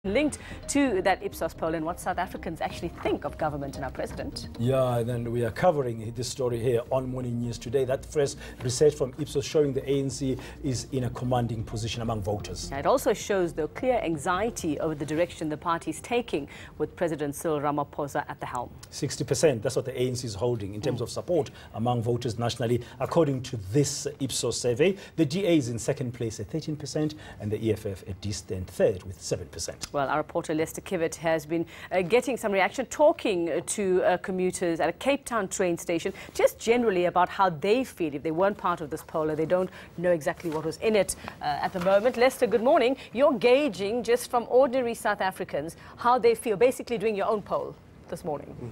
Linked to that IPSOS poll and what South Africans actually think of government and our president. Yeah, and then we are covering this story here on Morning News today. That fresh research from IPSOS showing the ANC is in a commanding position among voters. It also shows the clear anxiety over the direction the party is taking with President Cyril Ramaphosa at the helm. 60%, that's what the ANC is holding in terms of support among voters nationally. According to this IPSOS survey, the DA is in second place at 13% and the EFF a distant third with 7%. Well, our reporter Lester Kiewit has been getting some reaction, talking to commuters at a Cape Town train station, just generally about how they feel if they weren't part of this poll or they don't know exactly what was in it at the moment. Lester, good morning. You're gauging just from ordinary South Africans how they feel, basically doing your own poll this morning.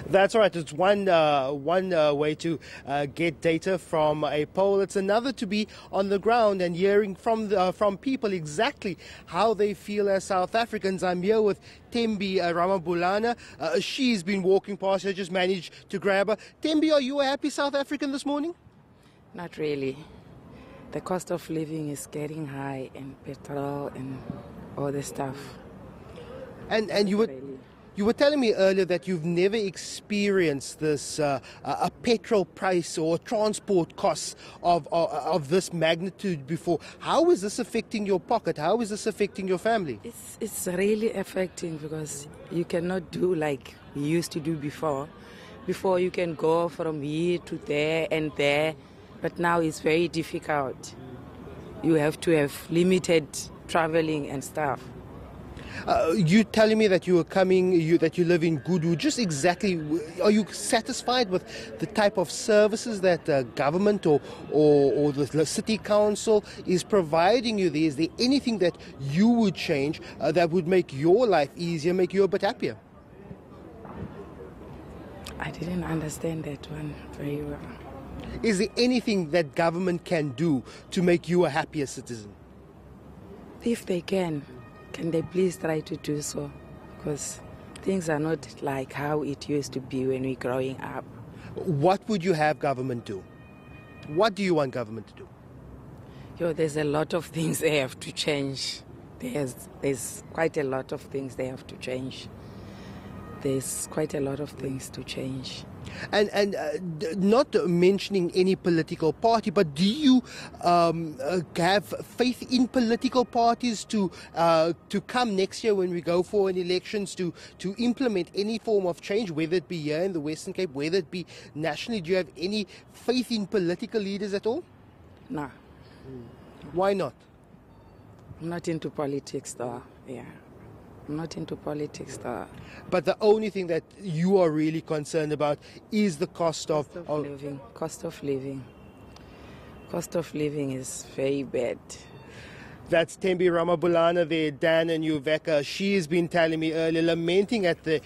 That's right. It's one way to get data from a poll. It's another to be on the ground and hearing from people exactly how they feel as South Africans. I'm here with Thembi Ramabulana. She's been walking past. I just managed to grab her. Thembi, are you a happy South African this morning? Not really. The cost of living is getting high, and petrol and all the stuff. And you were telling me earlier that you've never experienced this a petrol price or transport costs of this magnitude before. How is this affecting your pocket? How is this affecting your family? It's really affecting because you cannot do like we used to do before. Before you can go from here to there and there, but now it's very difficult. You have to have limited traveling and stuff. You telling me that you are coming, that you live in Goodwood. Just exactly, are you satisfied with the type of services that government or the city council is providing you there? Is there anything that you would change that would make your life easier, make you a bit happier? I didn't understand that one very well. Is there anything that government can do to make you a happier citizen? If they can they please try to do so? Because things are not like how it used to be when we were growing up. What would you have government do? What do you want government to do? There's a lot of things they have to change. There's quite a lot of things they have to change. There's quite a lot of things to change. And not mentioning any political party, but do you have faith in political parties to come next year when we go for an elections to implement any form of change, whether it be here in the Western Cape, whether it be nationally? Do you have any faith in political leaders at all? No. Why not? I'm not into politics though, yeah. I'm not into politics though. But the only thing that you are really concerned about is the cost of living. Cost of living. Cost of living is very bad. That's Thembi Ramabulana there, Dan and Uveka. She has been telling me earlier, lamenting at the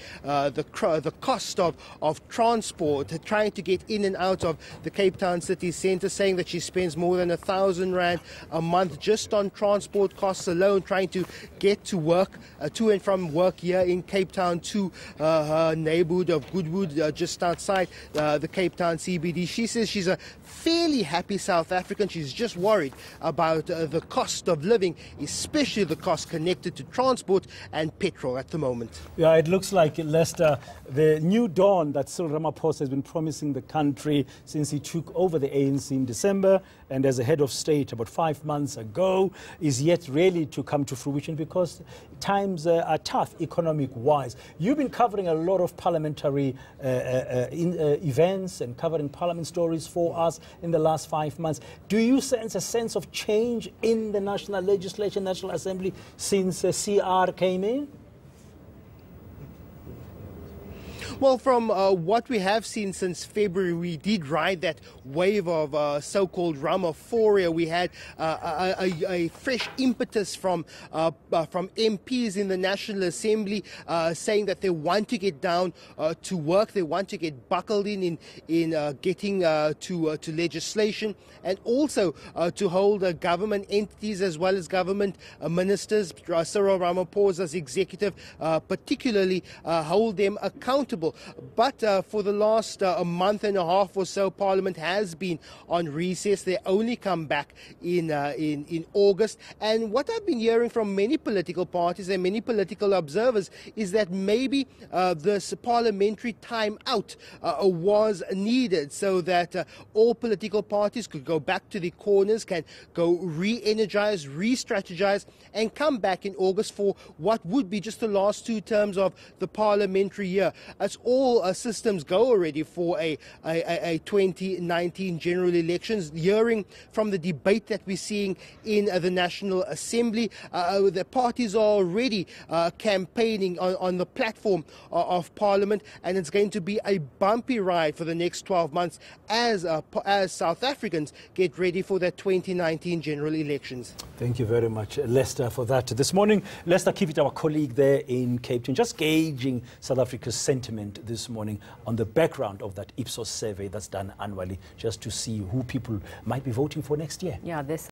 cost of transport, trying to get in and out of the Cape Town city centre, saying that she spends more than R1,000 a month just on transport costs alone, trying to get to work, to and from work here in Cape Town to her neighbourhood of Goodwood, just outside the Cape Town CBD. She says she's a fairly happy South African. She's just worried about the cost of living, especially the cost connected to transport and petrol at the moment. Yeah, it looks like, Lester, the new dawn that Cyril Ramaphosa has been promising the country since he took over the ANC in December and as a head of state about 5 months ago is yet really to come to fruition because times are tough economic-wise. You've been covering a lot of parliamentary events and covering parliament stories for us in the last 5 months. Do you sense a sense of change in the National Legislation, National Assembly, since CR came in? Well, from what we have seen since February, we did ride that wave of so-called Ramaphoria. We had a fresh impetus from MPs in the National Assembly saying that they want to get down to work, they want to get buckled in getting to legislation, and also to hold government entities as well as government ministers, Cyril Ramaphosa's executive, particularly hold them accountable available. But for the last a month and a half or so, Parliament has been on recess. They only come back in August. And what I've been hearing from many political parties and many political observers is that maybe this parliamentary time out was needed so that all political parties could go back to the corners, can go re-energize, re-strategize, and come back in August for what would be just the last 2 terms of the parliamentary year. As all systems go already for a 2019 general elections, hearing from the debate that we're seeing in the National Assembly, the parties are already campaigning on the platform of Parliament, and it's going to be a bumpy ride for the next 12 months as South Africans get ready for the 2019 general elections. Thank you very much, Lester, for that. This morning, Lester Kiewit, our colleague there in Cape Town, just gauging South Africa's sentiment this morning on the background of that IPSOS survey that's done annually, just to see who people might be voting for next year. Yeah, this